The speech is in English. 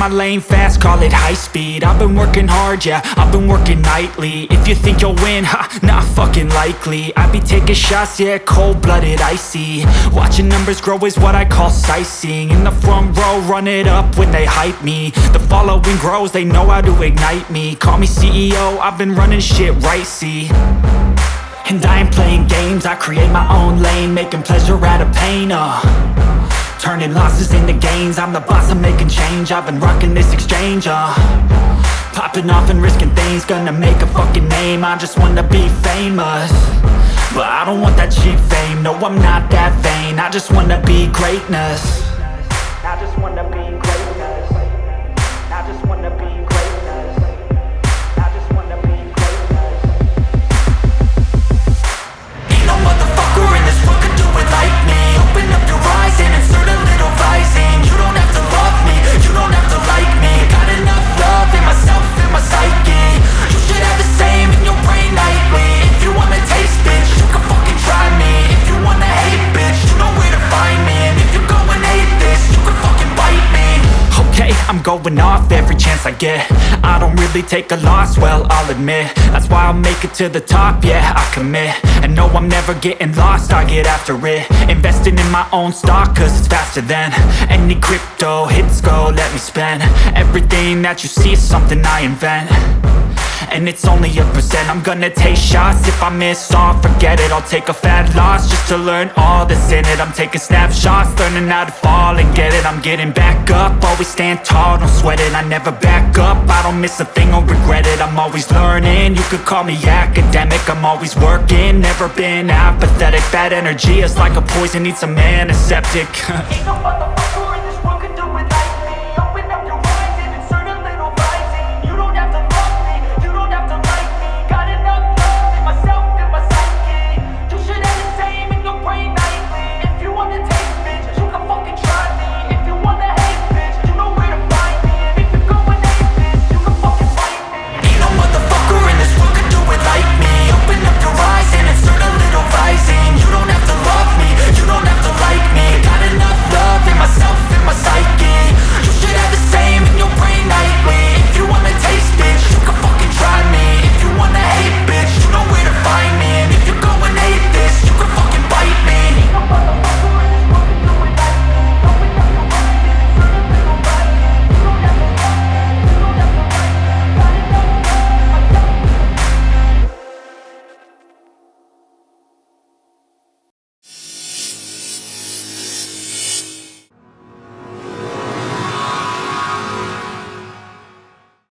my lane fast, call it high speed. I've been working hard, yeah, I've been working nightly. If you think you'll win, ha, not fucking likely. I be taking shots, yeah, cold-blooded, icy. Watching numbers grow is what I call sightseeing. In the front row, run it up when they hype me. The following grows, they know how to ignite me. Call me CEO, I've been running shit right, see. And I ain't playing games, I create my own lane, making pleasure out of pain, turning losses into gains. I'm the boss, I'm making change. I've been rocking this exchange, popping off and risking things. Gonna make a fucking name, I just wanna be famous. But I don't want that cheap fame, no I'm not that vain. I just wanna be greatness. I just wanna be greatness. I just wanna be greatness. I just wanna be greatness. Ain't no motherfucker in this world could do it like me. Open up your eyes and insert a little rising. You don't have to love me, you don't have to like me. Got enough love in myself, in my psyche. You should have the same in your brain nightly. If you wanna taste, bitch, you can fucking try me. If you wanna hate, bitch, you know where to find me. And if you go and hate this, you can fucking bite me. Okay, I'm going off every chance I get. I don't really take a loss, well, I'll admit. That's why I'll make it to the top, yeah, I commit. And no, I'm never getting lost, I get after it. Investing in my own stock, cause it's faster than any crypto hits go, let me spend. Everything that you see is something I invent. And it's only a percent. I'm gonna take shots. If I miss all, forget it. I'll take a fat loss just to learn all that's in it. I'm taking snapshots, learning how to fall and get it. I'm getting back up, always stand tall, don't sweat it. I never back up, I don't miss a thing or regret it. I'm always learning, you could call me academic. I'm always working, never been apathetic. Bad energy is like a poison, needs a antiseptic. Ain't no